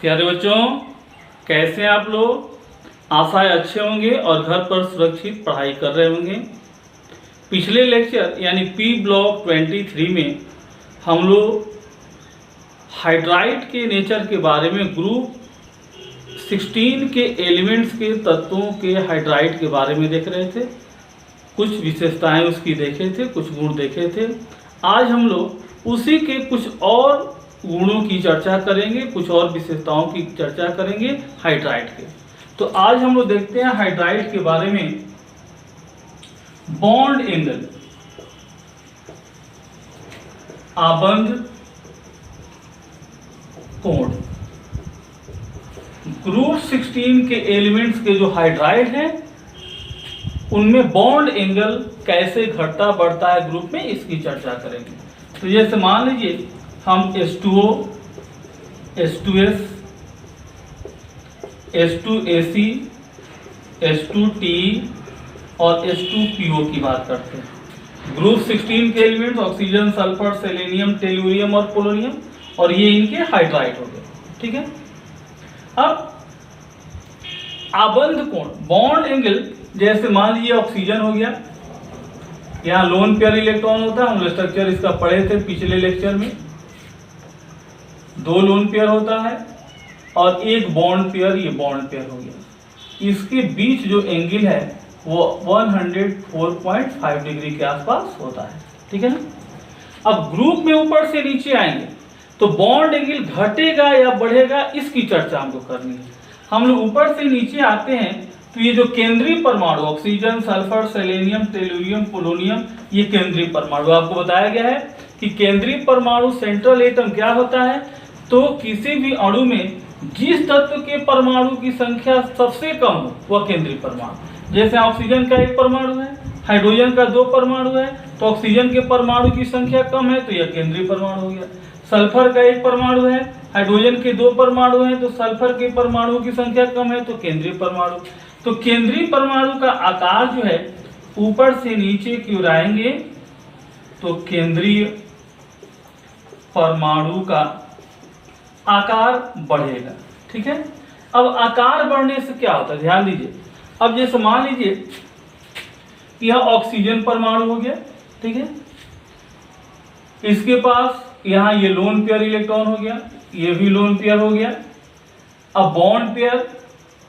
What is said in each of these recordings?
प्यारे बच्चों, कैसे हैं आप लोग? आशा है अच्छे होंगे और घर पर सुरक्षित पढ़ाई कर रहे होंगे। पिछले लेक्चर यानी पी ब्लॉक 23 में हम लोग हाइड्राइड के नेचर के बारे में ग्रुप 16 के एलिमेंट्स के तत्वों के हाइड्राइड के बारे में देख रहे थे। कुछ विशेषताएं उसकी देखे थे, कुछ गुण देखे थे। आज हम लोग उसी के कुछ और गुणों की चर्चा करेंगे, कुछ और विशेषताओं की चर्चा करेंगे हाइड्राइड के। तो आज हम लोग देखते हैं हाइड्राइड के बारे में। बॉन्ड एंगल, आबंध कोण, ग्रुप 16 के एलिमेंट्स के जो हाइड्राइड हैं उनमें बॉन्ड एंगल कैसे घटता बढ़ता है ग्रुप में, इसकी चर्चा करेंगे। तो जैसे मान लीजिए हम H2O, H2S, H2AC, H2TE और H2PO की बात करते हैं। ग्रुप 16 के elements oxygen, sulphur, selenium, tellurium और पोलोनियम, और ये इनके हाइड्राइड हो गए। ठीक है। अब आबंध कोण, बॉन्ड एंगल, जैसे मान लीजिए ऑक्सीजन हो गया, यहाँ लोन पेयर इलेक्ट्रॉन होता है, हम स्ट्रक्चर इसका पढ़े थे पिछले लेक्चर में। 2 लोन पेयर होता है और एक बॉन्ड पेयर, ये बॉन्ड पेयर हो गया। इसके बीच जो एंगल है वो 104.5 डिग्री के आसपास होता है। ठीक है ना। अब ग्रुप में ऊपर से नीचे आएंगे तो बॉन्ड एंगल घटेगा या बढ़ेगा, इसकी चर्चा हमको करनी है। हम लोग ऊपर से नीचे आते हैं तो ये जो केंद्रीय परमाणु oxygen, sulphur, selenium, tellurium, polonium, ये केंद्रीय परमाणु आपको बताया गया है कि केंद्रीय परमाणु सेंट्रल एटम क्या होता है। तो किसी भी अणु में जिस तत्व के परमाणु की संख्या सबसे कम हो वह केंद्रीय परमाणु। जैसे ऑक्सीजन का 1 परमाणु है, हाइड्रोजन का 2 परमाणु है, तो ऑक्सीजन के परमाणु की संख्या कम है तो यह केंद्रीय परमाणु हो गया। सल्फर का 1 परमाणु है, हाइड्रोजन के 2 परमाणु हैं, तो सल्फर के परमाणु की संख्या कम है तो केंद्रीय परमाणु। तो केंद्रीय परमाणु का आकार जो है ऊपर से नीचे की ओर आएंगे तो केंद्रीय परमाणु का आकार बढ़ेगा। ठीक है। अब आकार बढ़ने से क्या होता है, ध्यान दीजिए। अब जैसे मान लीजिए कि यह ऑक्सीजन परमाणु हो गया। ठीक है। इसके पास यहाँ ये लोन पेयर इलेक्ट्रॉन हो गया, ये भी लोन पेयर हो गया। अब बॉन्ड पेयर,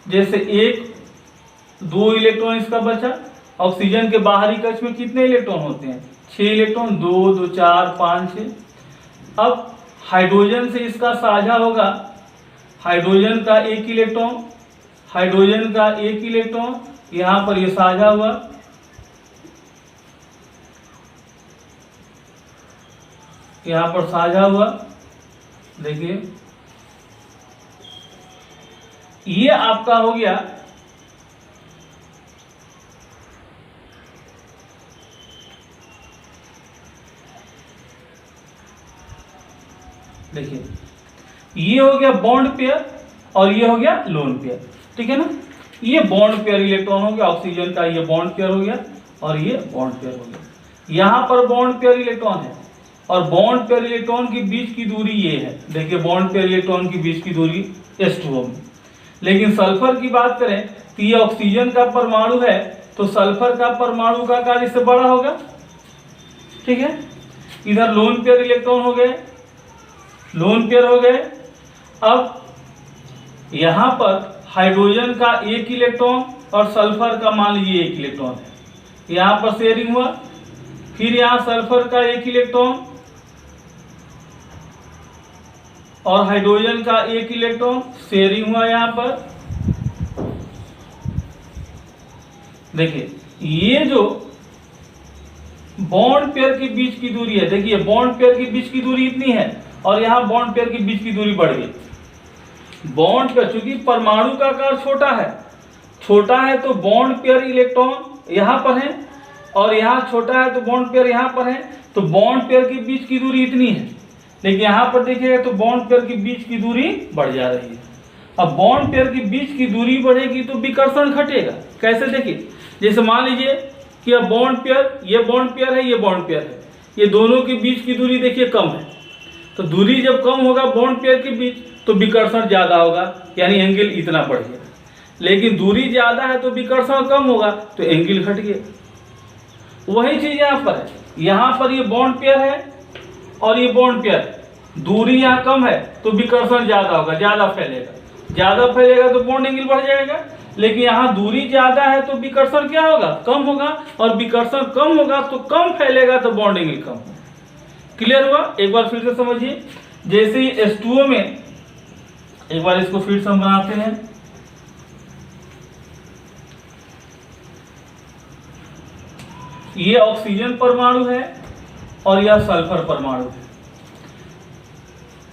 जैसे 1-2 इलेक्ट्रॉन इसका बचा। ऑक्सीजन के बाहरी कक्ष में कितने इलेक्ट्रॉन होते हैं? 6 इलेक्ट्रॉन, 2, 2, 4, 5, 6। अब हाइड्रोजन से इसका साझा होगा, हाइड्रोजन का 1 इलेक्ट्रॉन, हाइड्रोजन का 1 इलेक्ट्रॉन, यहां पर ये साझा हुआ, यहां पर साझा हुआ। देखिए ये आपका हो गया देखिए ये हो गया बॉन्ड पेयर और ये हो गया लोन पेयर। ठीक है ना। ये बॉन्ड पेयर इलेक्ट्रॉन हो गया, ऑक्सीजन का ये बॉन्ड पेयर हो गया और ये बॉन्ड पेयर हो गया। यहां पर बॉन्ड पेयर इलेक्ट्रॉन है और बॉन्ड पेयर इलेक्ट्रॉन के बीच की दूरी ये है। देखिए बॉन्ड पेयर इलेक्ट्रॉन के बीच की दूरी H2O में। लेकिन सल्फर की बात करें तो ये ऑक्सीजन का परमाणु है तो सल्फर का परमाणु का आकार इससे बड़ा होगा। ठीक है। इधर लोन पेयर इलेक्ट्रॉन हो गए, लोन पेयर हो गए। अब यहां पर हाइड्रोजन का 1 इलेक्ट्रॉन और सल्फर का मान लीजिए 1 इलेक्ट्रॉन है, यहां पर शेयरिंग हुआ। फिर यहां सल्फर का 1 इलेक्ट्रॉन और हाइड्रोजन का 1 इलेक्ट्रॉन शेयरिंग हुआ यहां पर। देखिए ये जो बॉन्ड पेयर के बीच की दूरी है, देखिए बॉन्ड पेयर के बीच की दूरी इतनी है और यहां बॉन्ड पेयर के बीच की दूरी बढ़ गई। बॉन्ड पेयर, चूंकि परमाणु का आकार छोटा है तो बॉन्ड पेयर इलेक्ट्रॉन यहां पर है और यहां छोटा है तो बॉन्ड पेयर यहां पर है, तो बॉन्ड पेयर के बीच की दूरी इतनी है। लेकिन यहां पर देखिएगा तो बॉन्ड पेयर के बीच की दूरी बढ़ जा रही है। अब बॉन्ड पेयर के बीच की दूरी बढ़ेगी तो विकर्षण घटेगा। कैसे? देखिए जैसे मान लीजिए कि अब बॉन्ड पेयर, ये बॉन्ड पेयर है, ये बॉन्ड पेयर है, ये दोनों के बीच की दूरी देखिए कम है, तो दूरी जब कम होगा बॉन्ड पेयर के बीच तो विकर्षण ज़्यादा होगा, यानी एंगल इतना बढ़ गया। लेकिन दूरी ज़्यादा है तो विकर्षण कम होगा तो एंगल घट गया। वही चीज़ यहाँ पर है, यहाँ पर ये बॉन्ड पेयर है और ये बॉन्ड पेयर है, दूरी यहाँ कम है तो विकर्षण ज़्यादा होगा, ज़्यादा फैलेगा तो बॉन्ड एंगल बढ़ जाएगा। लेकिन यहाँ दूरी ज़्यादा है तो विकर्षण क्या होगा, कम होगा, और विकर्षण कम होगा तो कम फैलेगा तो बॉन्ड एंगल कम होगा। क्लियर हुआ? एक बार फिर से समझिए, जैसे ही H2O में, एक बार इसको फिर से हम बनाते हैं, ये ऑक्सीजन परमाणु है और यह सल्फर परमाणु है।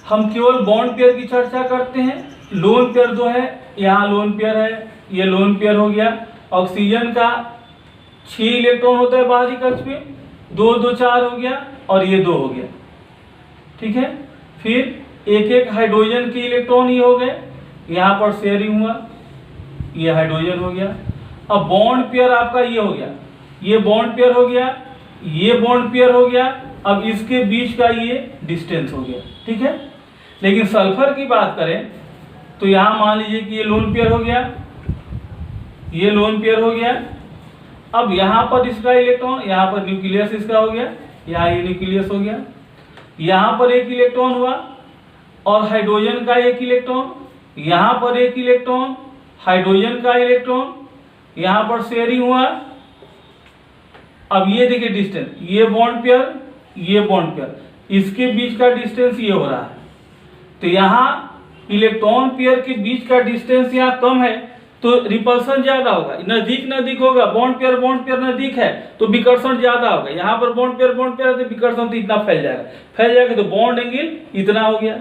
हम केवल बॉन्ड पेयर की चर्चा करते हैं। लोन पेयर जो है, यहाँ लोन पेयर है, ये लोन पेयर हो गया। ऑक्सीजन का 6 इलेक्ट्रॉन होता है बाहरी कक्ष पे, 2 2 4 हो गया और ये 2 हो गया। ठीक है, फिर एक एक हाइड्रोजन के इलेक्ट्रॉन ये हो गए, यहाँ पर शेयरिंग हुआ, ये हाइड्रोजन हो गया। अब बॉन्ड पेयर आपका ये हो गया, ये बॉन्ड पेयर हो गया, ये बॉन्ड पेयर हो गया। अब इसके बीच का ये डिस्टेंस हो गया। ठीक है, लेकिन सल्फर की बात करें तो यहाँ मान लीजिए कि ये लोन पेयर हो गया, ये लोन पेयर हो गया। अब यहाँ पर इसका इलेक्ट्रॉन, यहाँ पर न्यूक्लियस इसका हो गया, यहाँ ये न्यूक्लियस हो गया, यहाँ पर एक इलेक्ट्रॉन हुआ और हाइड्रोजन का एक इलेक्ट्रॉन, यहाँ पर एक इलेक्ट्रॉन, हाइड्रोजन का इलेक्ट्रॉन, यहाँ पर शेयरिंग हुआ। अब ये देखिए डिस्टेंस, ये बॉन्ड पेयर, ये बॉन्ड पेयर, इसके बीच का डिस्टेंस ये हो रहा है। तो यहाँ इलेक्ट्रॉन पेयर के बीच का डिस्टेंस यहाँ कम है तो रिपल्सन ज्यादा होगा, नजदीक होगा। बॉन्ड पेयर नजदीक है तो विकर्षण ज्यादा होगा। यहाँ पर बॉन्ड पेयर है तो विकर्षण तो इतना फैल जाएगा तो बॉन्ड एंगल इतना हो गया,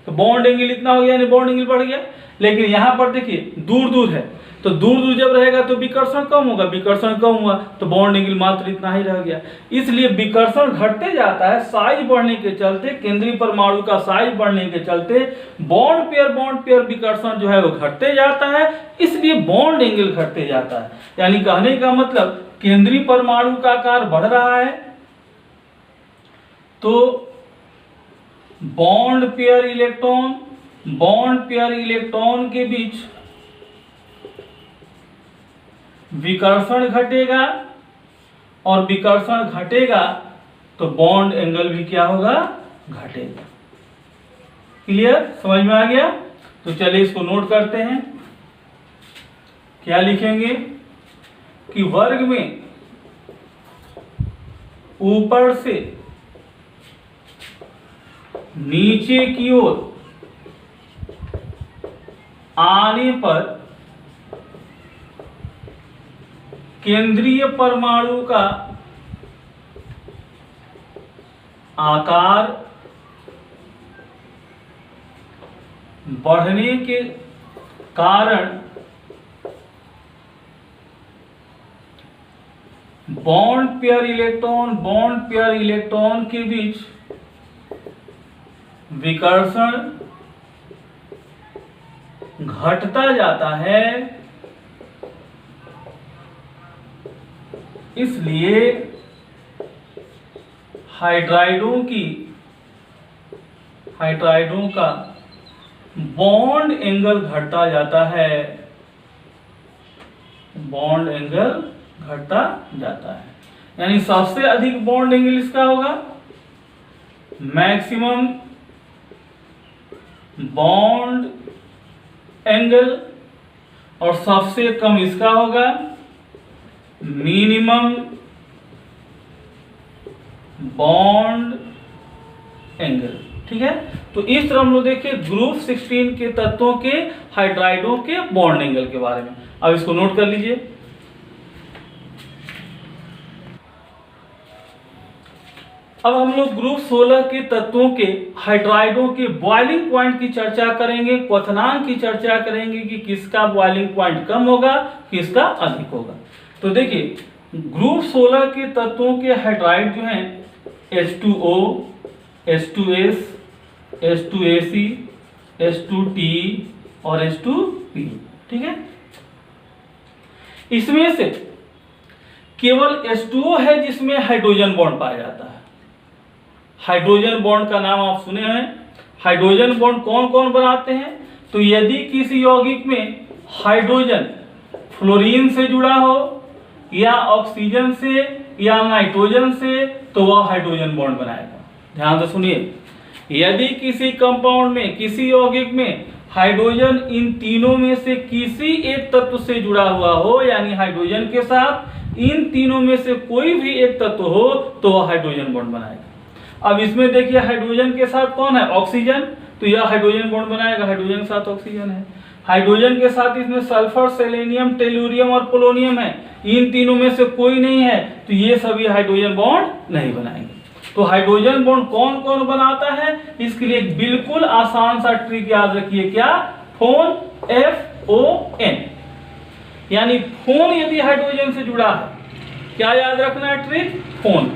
तो बॉन्ड एंगल इतना हो गया, यानी बॉन्ड एंगल बढ़ गया। लेकिन यहाँ पर देखिए दूर है, तो दूर जब रहेगा तो विकर्षण कम होगा, विकर्षण कम हुआ तो बॉन्ड एंगल मात्र इतना ही रह गया। इसलिए विकर्षण घटते जाता है साइज बढ़ने के चलते, केंद्रीय परमाणु का साइज बढ़ने के चलते बॉन्ड पेयर विकर्षण जो है वो घटते जाता है, इसलिए बॉन्ड एंगल घटते जाता है। यानी कहने का मतलब केंद्रीय परमाणु का आकार बढ़ रहा है तो बॉन्ड पेयर इलेक्ट्रॉन के बीच विकर्षण घटेगा, और विकर्षण घटेगा तो बॉन्ड एंगल भी क्या होगा, घटेगा। क्लियर? समझ में आ गया? तो चलिए इसको नोट करते हैं। क्या लिखेंगे कि वर्ग में ऊपर से नीचे की ओर आने पर केंद्रीय परमाणु का आकार बढ़ने के कारण बॉन्ड पेयर इलेक्ट्रॉन के बीच विकर्षण घटता जाता है। इसलिए हाइड्राइडों का बॉन्ड एंगल घटता जाता है, बॉन्ड एंगल घटता जाता है। यानी सबसे अधिक बॉन्ड एंगल इसका होगा, मैक्सिमम बॉन्ड एंगल, और सबसे कम इसका होगा मिनिमम बॉन्ड एंगल। ठीक है, तो इस तरह हम लोग देखिए ग्रुप 16 के तत्वों के हाइड्राइडों के बॉन्ड एंगल के बारे में। अब इसको नोट कर लीजिए। अब हम लोग ग्रुप 16 के तत्वों के हाइड्राइडों के बॉइलिंग पॉइंट की चर्चा करेंगे, क्वथनांक की चर्चा करेंगे कि किसका बॉइलिंग पॉइंट कम होगा, किसका अधिक होगा। तो देखिए ग्रुप 16 के तत्वों के हाइड्राइड जो हैं H2O, H2S, H2AC, H2T और H2P। ठीक है, इसमें से केवल H2O है जिसमें हाइड्रोजन बॉन्ड पाया जाता है। हाइड्रोजन बॉन्ड का नाम आप सुने हैं, हाइड्रोजन बॉन्ड कौन कौन बनाते हैं? तो यदि किसी यौगिक में हाइड्रोजन फ्लोरीन से जुड़ा हो या ऑक्सीजन से या नाइट्रोजन से, तो वह हाइड्रोजन बॉन्ड बनाएगा। ध्यान से सुनिए, यदि किसी कंपाउंड में, किसी यौगिक में हाइड्रोजन इन तीनों में से किसी एक तत्व से जुड़ा हुआ हो, यानी हाइड्रोजन के साथ इन तीनों में से कोई भी एक तत्व हो, तो वह हाइड्रोजन बॉन्ड बनाएगा। अब इसमें देखिए हाइड्रोजन के साथ कौन है? ऑक्सीजन, तो यह हाइड्रोजन बॉन्ड बनाएगा, हाइड्रोजन के साथ ऑक्सीजन है। हाइड्रोजन के साथ इसमें सल्फर, सेलेनियम, टेलुरियम और पोलोनियम है, इन तीनों में से कोई नहीं है, तो ये सभी हाइड्रोजन बॉन्ड नहीं बनाएंगे। तो हाइड्रोजन बॉन्ड कौन कौन बनाता है, इसके लिए एक बिल्कुल आसान सा ट्रिक याद रखिए, क्या? फोन, FON, यानी फोन यदि हाइड्रोजन से जुड़ा है, क्या याद रखना है ट्रिक? फोन।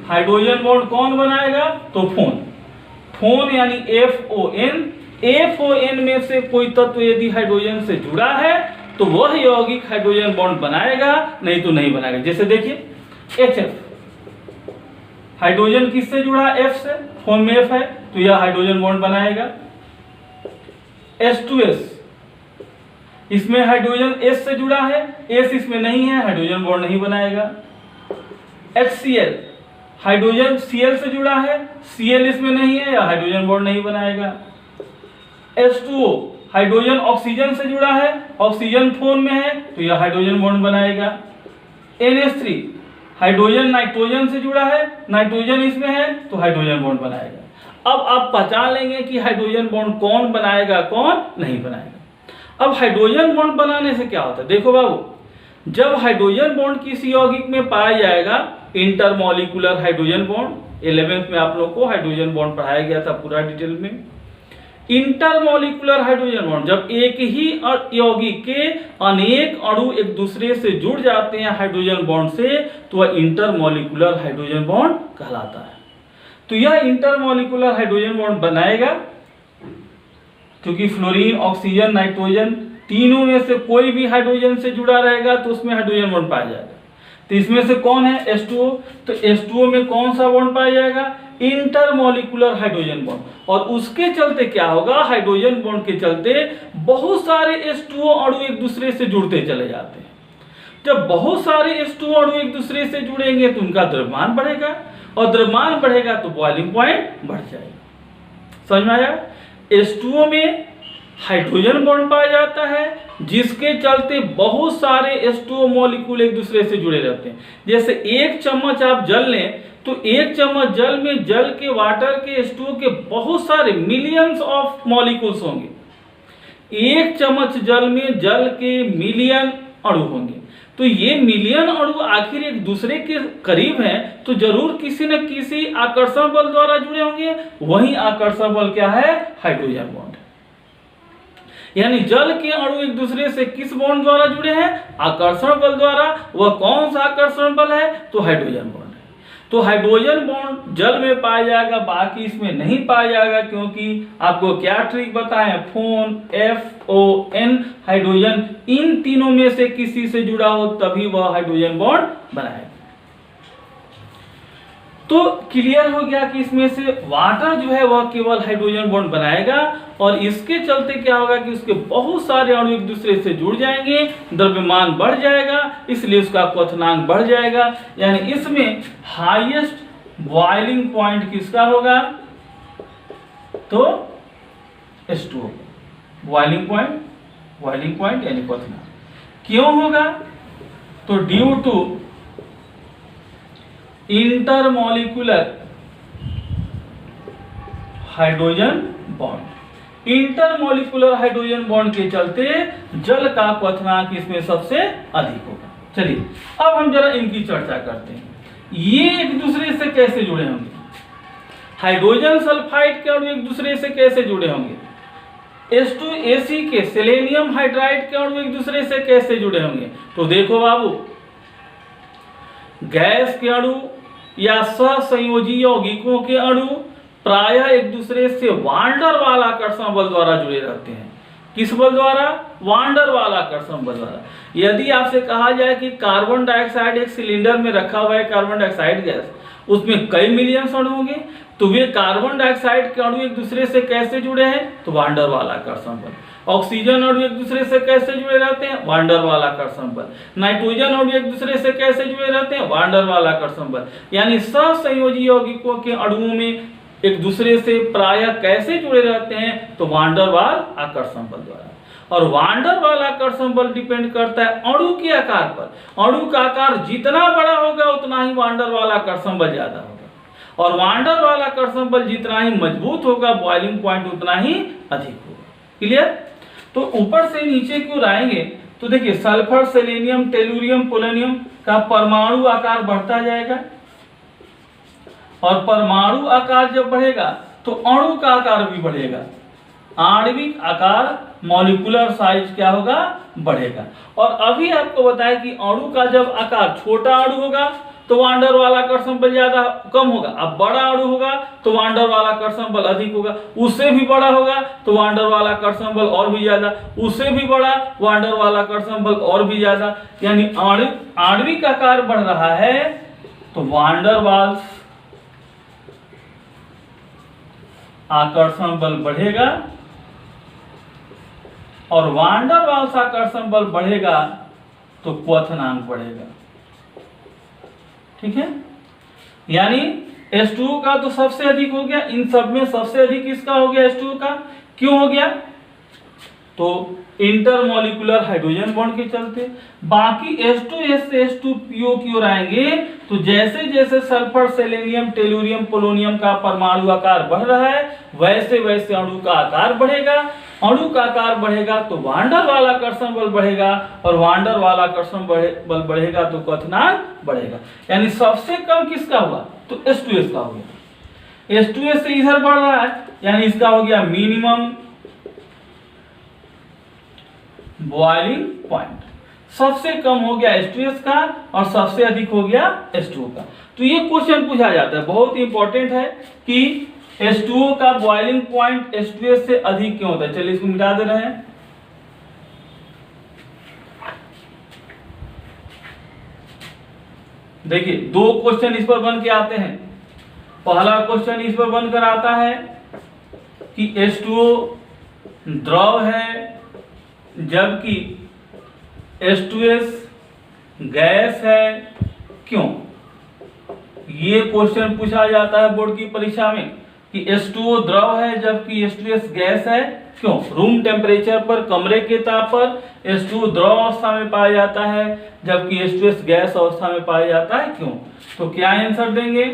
हाइड्रोजन बॉन्ड कौन बनाएगा? तो फोन। फोन यानी FON, FON में से कोई तत्व यदि हाइड्रोजन से जुड़ा है तो वह यौगिक हाइड्रोजन बॉन्ड बनाएगा, नहीं तो नहीं बनाएगा। जैसे देखिए HF, हाइड्रोजन किससे जुड़ा? F से, फोन में F है, तो यह हाइड्रोजन बॉन्ड बनाएगा। H2S, इसमें हाइड्रोजन S से जुड़ा है, S इसमें नहीं है, हाइड्रोजन बॉन्ड नहीं बनाएगा। HCl, हाइड्रोजन Cl से जुड़ा है, Cl इसमें नहीं है, या हाइड्रोजन बॉन्ड नहीं बनाएगा। H2O, हाइड्रोजन ऑक्सीजन से जुड़ा है, ऑक्सीजन फोन में है, तो यह हाइड्रोजन बॉन्ड बनाएगा। NH3, हाइड्रोजन नाइट्रोजन से जुड़ा है, नाइट्रोजन इसमें है, तो हाइड्रोजन बॉन्ड बनाएगा। अब आप पहचान लेंगे कि हाइड्रोजन बॉन्ड कौन बनाएगा, कौन नहीं बनाएगा। अब हाइड्रोजन बॉन्ड बनाने से क्या होता है? देखो बाबू, जब हाइड्रोजन बॉन्ड किसी यौगिक में पाया जाएगा, इंटरमॉलिक्यूलर हाइड्रोजन बॉन्ड, 11th में आप लोग को हाइड्रोजन बॉन्ड पढ़ाया गया था पूरा डिटेल में। इंटरमॉलिक्यूलर हाइड्रोजन बॉन्ड, जब एक ही यौगिक के अनेक अणु एक दूसरे से जुड़ जाते हैं हाइड्रोजन बॉन्ड से, तो वह इंटरमॉलिक्यूलर हाइड्रोजन बॉन्ड कहलाता है। तो यह इंटरमॉलिक्यूलर हाइड्रोजन बॉन्ड बनाएगा, क्योंकि फ्लोरीन, ऑक्सीजन, नाइट्रोजन तीनों में से कोई भी हाइड्रोजन से जुड़ा रहेगा तो उसमें हाइड्रोजन बॉन्ड पाया जाएगा। तो इसमें से कौन है? H2O, तो H2O में कौन सा बॉन्ड पाया जाएगा? Intermolecular hydrogen bond. और उसके चलते क्या होगा? हाइड्रोजन बॉन्ड के चलते बहुत सारे H2O अणु एक दूसरे से जुड़ते चले जाते हैं। जब बहुत सारे H2O अणु एक दूसरे से जुड़ेंगे तो उनका द्रव्यमान बढ़ेगा, और द्रव्यमान बढ़ेगा तो बॉइलिंग पॉइंट बढ़ जाएगा। समझ में आया? H2O में हाइड्रोजन बॉन्ड पाया जाता है, जिसके चलते बहुत सारे H2O मॉलिक्यूल एक दूसरे से जुड़े रहते हैं। जैसे एक चम्मच आप जल लें, तो एक चम्मच जल में जल के, वाटर के, H2O के बहुत सारे मिलियंस ऑफ मॉलिक्यूल्स होंगे। एक चम्मच जल में जल के मिलियन अणु होंगे। तो ये मिलियन अणु आखिर एक दूसरे के करीब हैं, तो जरूर किसी न किसी आकर्षण बल द्वारा जुड़े होंगे। वही आकर्षण बल क्या है? Hydrogen bond. यानी जल के अणु एक दूसरे से किस बॉन्ड द्वारा जुड़े हैं? आकर्षण बल द्वारा। वह कौन सा आकर्षण बल है? तो हाइड्रोजन बॉन्ड है। तो हाइड्रोजन बॉन्ड जल में पाया जाएगा, बाकी इसमें नहीं पाया जाएगा, क्योंकि आपको क्या ट्रिक बताएं? फोन, FON, हाइड्रोजन इन तीनों में से किसी से जुड़ा हो तभी वह हाइड्रोजन बॉन्ड बनाएगा। तो क्लियर हो गया कि इसमें से वाटर जो है वह केवल हाइड्रोजन बॉन्ड बनाएगा, और इसके चलते क्या होगा कि उसके बहुत सारे अणु एक दूसरे से जुड़ जाएंगे, द्रव्यमान बढ़ जाएगा, इसलिए उसका क्वथनांक बढ़ जाएगा। यानी इसमें हाईएस्ट बॉइलिंग पॉइंट किसका होगा? तो H2O। बॉइलिंग पॉइंट यानी क्वथनांक क्यों होगा? तो due to intermolecular hydrogen bond. Intermolecular hydrogen bond के चलते जल का क्वथनांक इसमें सबसे अधिक होगा। चलिए अब हम जरा इनकी चर्चा करते हैं। ये एक दूसरे से कैसे जुड़े होंगे? हाइड्रोजन सल्फाइड के अणु एक दूसरे से कैसे जुड़े होंगे? H2AC के, सेलेनियम हाइड्राइड के अणु एक दूसरे से कैसे जुड़े होंगे? तो देखो बाबू, गैस के अणु या सहसंयोजी यौगिकों के अणु प्रायः एक दूसरे से वान डर वाल आकर्षण बल द्वारा जुड़े रहते हैं। किस बल द्वारा? वान डर वाल आकर्षण बल द्वारा। यदि आपसे कहा जाए कि कार्बन डाइऑक्साइड एक सिलेंडर में रखा हुआ है, कार्बन डाइऑक्साइड गैस, उसमें कई मिलियन अणु होंगे, तो वे कार्बन डाइऑक्साइड के अणु एक दूसरे से कैसे जुड़े हैं? तो वांडर वाल आकर्षण बल। ऑक्सीजन अणु एक दूसरे से कैसे जुड़े रहते हैं? वांडर वाल आकर्षण बल। नाइट्रोजन अणु एक दूसरे से कैसे जुड़े रहते हैं? वांडर वाल आकर्षण बल। यानी सहसंयोजी यौगिकों के अणुओं में एक दूसरे से प्रायः कैसे जुड़े रहते हैं? तो वांडर वाल आकर्षण बल द्वारा। और वांडर वाल आकर्षण बल डिपेंड करता है अणु के आकार पर। अणु का आकार जितना बड़ा होगा उतना ही वांडर वाल आकर्षण बल ज्यादा होगा, और वांडर वाल आकर्षण बल जितना ही मजबूत होगा बॉइलिंग पॉइंट उतना ही अधिक होगा। क्लियर? तो ऊपर से नीचे की ओर आएंगे तो देखिए सल्फर, सेलेनियम, टेलुरियम, पोलोनियम का परमाणु आकार बढ़ता जाएगा, और परमाणु आकार जब बढ़ेगा तो अणु का आकार भी बढ़ेगा। आणविक आकार, मॉलिक्यूलर साइज क्या होगा? बढ़ेगा। और अभी आपको बताया कि अणु का जब आकार छोटा अणु होगा तो वांडर वाल आकर्षण बल ज्यादा कम होगा, अब बड़ा अणु होगा तो वांडर वाल आकर्षण बल अधिक होगा, उससे भी बड़ा होगा तो वांडर वाल आकर्षण बल और भी ज्यादा, उससे भी बड़ा वांडर वाल आकर्षण बल और भी ज्यादा। यानी आणविक आकार बढ़ रहा है तो वांडर वाल आकर्षण बल बढ़ेगा, और वांडर वाल्स आकर्षण बल बढ़ेगा तो क्वथनांक बढ़ेगा। ठीक है? यानी H2O का तो सबसे अधिक हो गया, इन सब में सबसे अधिक किसका हो गया? H2O का। क्यों हो गया? तो इंटरमॉलिक्यूलर हाइड्रोजन बॉन्ड के चलते। बाकी H2S से H2PO की ओर आएंगे तो जैसे जैसे सल्फर, सेलेनियम, टेलुरियम, पोलोनियम का परमाणु आकार बढ़ रहा है वैसे वैसे अणु का आकार बढ़ेगा। अणु का आकार बढ़ेगा तो वांडर वाल आकर्षण बल बढ़ेगा, और वांडर वाल आकर्षण बल बढ़ेगा तो क्वथनांक बढ़ेगा। यानी सबसे कम किसका हुआ? तो H2S का हो गया। H2S से इधर बढ़ रहा है यानी इसका हो गया मिनिमम बॉइलिंग पॉइंट। सबसे कम हो गया H2S का और सबसे अधिक हो गया H2O का। तो ये क्वेश्चन पूछा जाता है, बहुत इंपॉर्टेंट है कि H2O का बॉइलिंग पॉइंट H2S से अधिक क्यों होता है। चलिए इसको मिटा दे रहे हैं। देखिए दो क्वेश्चन इस पर बन के आते हैं। पहला क्वेश्चन इस पर बनकर आता है कि H2O द्रव है जबकि H2S गैस है, क्यों? ये क्वेश्चन पूछा जाता है बोर्ड की परीक्षा में कि H2O द्रव है जबकि H2S गैस है, क्यों? रूम टेम्परेचर पर, कमरे के ताप पर H2O द्रव अवस्था में पाया जाता है जबकि H2S गैस अवस्था में पाया जाता है, क्यों? तो क्या आंसर देंगे?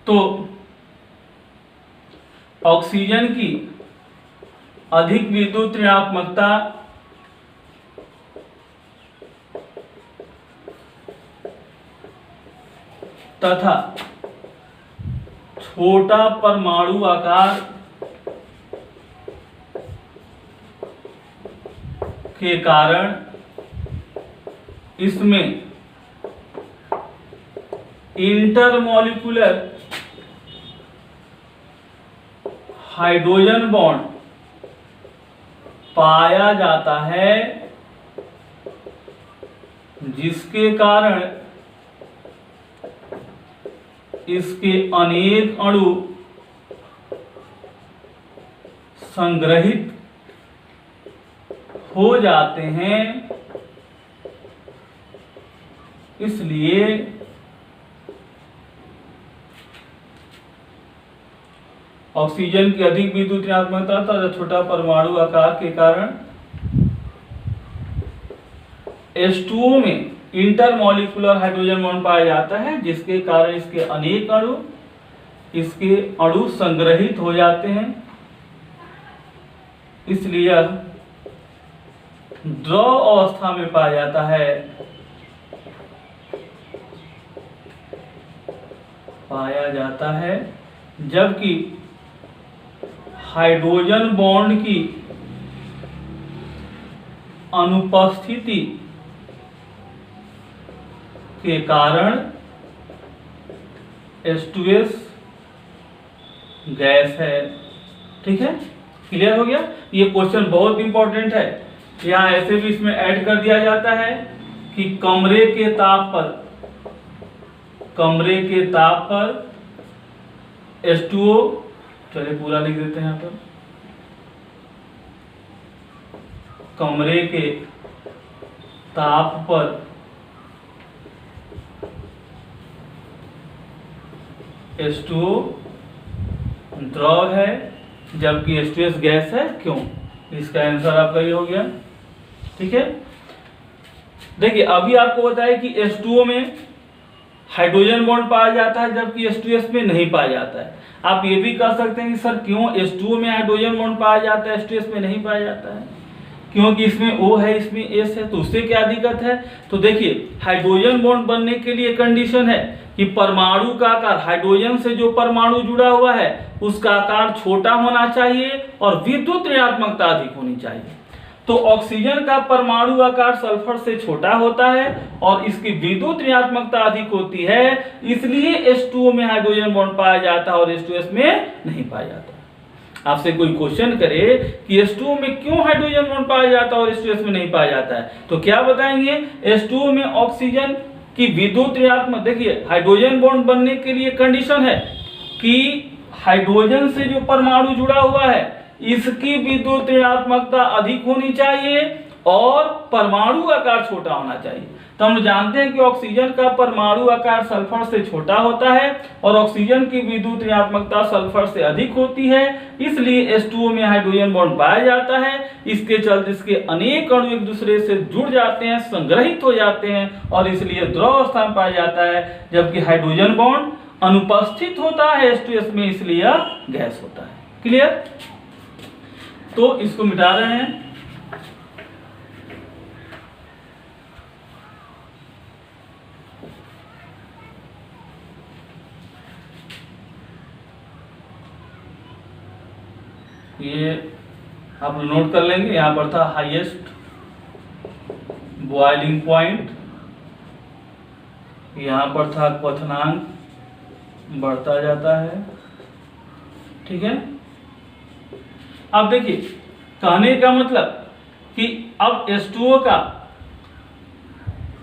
तो ऑक्सीजन की अधिक विद्युत ऋणात्मकता तथा छोटा परमाणु आकार के कारण इसमें इंटरमॉलिक्यूलर हाइड्रोजन बॉन्ड पाया जाता है, जिसके कारण इसके अनेक अणु संग्रहित हो जाते हैं। इसलिए ऑक्सीजन की अधिक विद्युत ऋणात्मकता तथा छोटा परमाणु आकार के कारण H2O में इंटरमॉलिक्यूलर हाइड्रोजन बॉन्ड पाया जाता है, जिसके कारण इसके अनेक अणु संग्रहित हो जाते हैं। इसलिए द्रव अवस्था में पाया जाता है, जबकि हाइड्रोजन बॉन्ड की अनुपस्थिति के कारण H2S गैस है। ठीक है, क्लियर हो गया? ये क्वेश्चन बहुत इंपॉर्टेंट है। यहाँ ऐसे भी इसमें ऐड कर दिया जाता है कि कमरे के ताप पर H2O, चलिए पूरा लिख देते हैं यहाँ पर, कमरे के ताप पर H2O द्रव है जबकि H2S गैस है, क्यों? इसका आंसर आपका ये हो गया। ठीक है, देखिए अभी आपको बताया कि H2O में हाइड्रोजन बॉन्ड पाया जाता है जबकि H2S में नहीं पाया जाता है। आप ये भी कह सकते हैं कि सर क्यों H2O में हाइड्रोजन बॉन्ड पाया जाता है, H2S में नहीं पाया जाता है? क्योंकि इसमें O है, इसमें S है, तो उससे क्या दिक्कत है? तो देखिए हाइड्रोजन बॉन्ड बनने के लिए कंडीशन है कि परमाणु का आकार, हाइड्रोजन से जो परमाणु जुड़ा हुआ है उसका आकार छोटा होना चाहिए और विद्युत ऋणात्मकता अधिक होनी चाहिए। तो ऑक्सीजन का परमाणु आकार सल्फर से छोटा होता है और इसकी विद्युत ऋणात्मकता अधिक होती है, इसलिए H2O में हाइड्रोजन बॉन्ड पाया जाता है और H2S में नहीं पाया जाता। आपसे कोई क्वेश्चन करे कि H2O में क्यों हाइड्रोजन बॉन्ड पाया जाता है और H2S में नहीं पाया जाता है, तो क्या बताएंगे? H2O में ऑक्सीजन की विद्युत ऋणात्मक, देखिए हाइड्रोजन बॉन्ड बनने के लिए कंडीशन है कि हाइड्रोजन से जो परमाणु जुड़ा हुआ है इसकी विद्युत ऋणात्मकता अधिक होनी चाहिए और परमाणु आकार छोटा होना चाहिए। तो हम जानते हैं कि ऑक्सीजन का परमाणु आकार सल्फर से छोटा होता है और ऑक्सीजन की विद्युत ऋणात्मकता सल्फर से अधिक होती है, इसलिए H2O में हाइड्रोजन बॉन्ड पाया जाता है। इसके चलते इसके अनेक अणु एक दूसरे से जुड़ जाते हैं, संग्रहित हो जाते हैं और इसलिए द्रव अवस्था में पाया जाता है, जबकि हाइड्रोजन बॉन्ड अनुपस्थित होता है H2S में, इसलिए गैस होता है। क्लियर? तो इसको मिटा रहे हैं। ये आप नोट कर लेंगे, यहां पर था हाईएस्ट बॉइलिंग पॉइंट, यहां पर था क्वथनांक बढ़ता जाता है। ठीक है, अब देखिए कहने का मतलब कि अब H2O का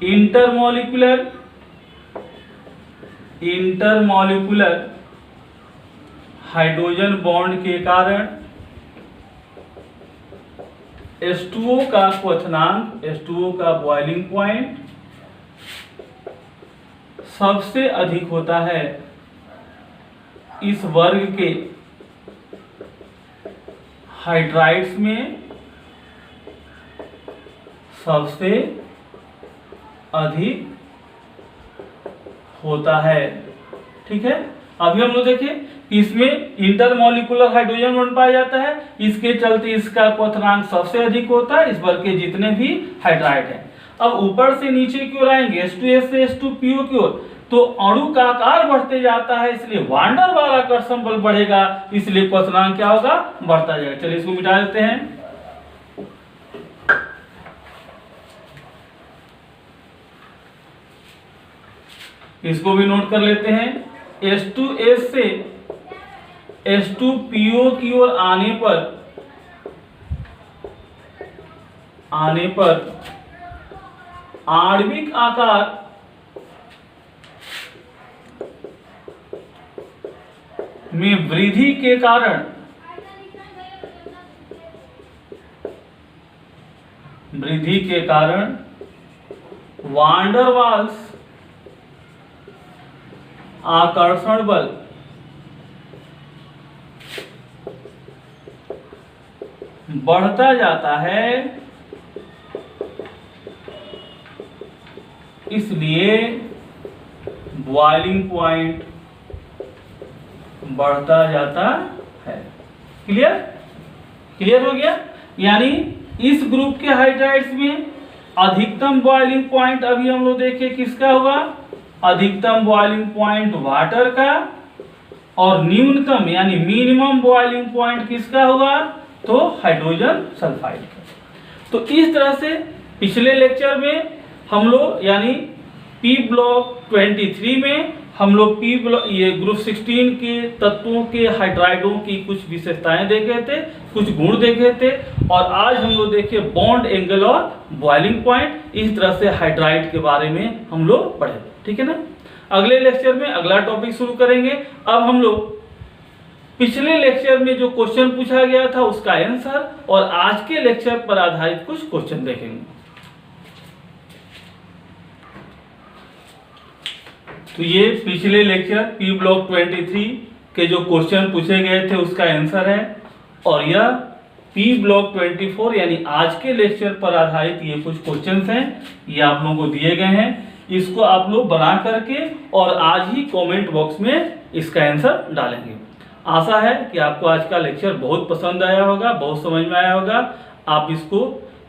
इंटरमॉलिक्यूलर हाइड्रोजन बॉन्ड के कारण H2O का क्वथनांक, H2O का बॉइलिंग पॉइंट सबसे अधिक होता है इस वर्ग के हाइड्राइड्स में, सबसे अधिक होता है। ठीक है, अभी हम लोग देखें कि इसमें इंटरमॉलिक्यूलर हाइड्रोजन बॉन्ड पाया जाता है, इसके चलते इसका क्वथनांक सबसे अधिक होता है इस वर्ग के जितने भी हाइड्राइड हैं। अब ऊपर से नीचे की ओर आएंगे, H2S से H2PO की ओर, तो अणु का आकार बढ़ते जाता है, इसलिए वान डेर वाल आकर्षण बल बढ़ेगा, इसलिए क्वथनांक क्या होगा? बढ़ता जाएगा। चलिए इसको मिटा देते हैं। इसको भी नोट कर लेते हैं। H2S से H2PO की ओर आने पर आणविक आकार में वृद्धि के कारण वान डेर वाल्स आकर्षण बल बढ़ता जाता है, इसलिए बॉइलिंग पॉइंट बढ़ता जाता है। क्लियर? क्लियर हो गया? यानी इस ग्रुप के हाइड्राइड्स में अधिकतम बॉइलिंग पॉइंट अभी हम लोग देखे किसका हुआ? अधिकतम बॉइलिंग पॉइंट वाटर का, और न्यूनतम यानी मिनिमम बॉइलिंग पॉइंट किसका हुआ? तो हाइड्रोजन सल्फाइड का। तो इस तरह से पिछले लेक्चर में हम लोग यानी पी ब्लॉक 23 में हम लोग पी ब्लॉक ये ग्रुप 16 के तत्वों के हाइड्राइडों की कुछ विशेषताएं देखे थे, कुछ गुण देखे थे, और आज हम लोग देखे बॉन्ड एंगल और बॉइलिंग पॉइंट। इस तरह से हाइड्राइड के बारे में हम लोग पढ़े। ठीक है ना? अगले लेक्चर में अगला टॉपिक शुरू करेंगे। अब हम लोग पिछले लेक्चर में जो क्वेश्चन पूछा गया था उसका आंसर और आज के लेक्चर पर आधारित कुछ क्वेश्चन देखेंगे। तो ये पिछले लेक्चर पी ब्लॉक 23 के जो क्वेश्चन पूछे गए थे उसका आंसर है, और यह पी ब्लॉक 24 यानी आज के लेक्चर पर आधारित ये कुछ क्वेश्चंस हैं, ये आप लोगों को दिए गए हैं। इसको आप लोग बना करके और आज ही कमेंट बॉक्स में इसका आंसर डालेंगे। आशा है कि आपको आज का लेक्चर बहुत पसंद आया होगा, बहुत समझ में आया होगा। आप इसको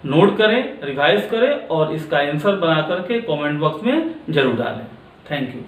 नोट करें, रिवाइज करें और इसका आंसर बना करके कमेंट बॉक्स में जरूर डालें। Thank you.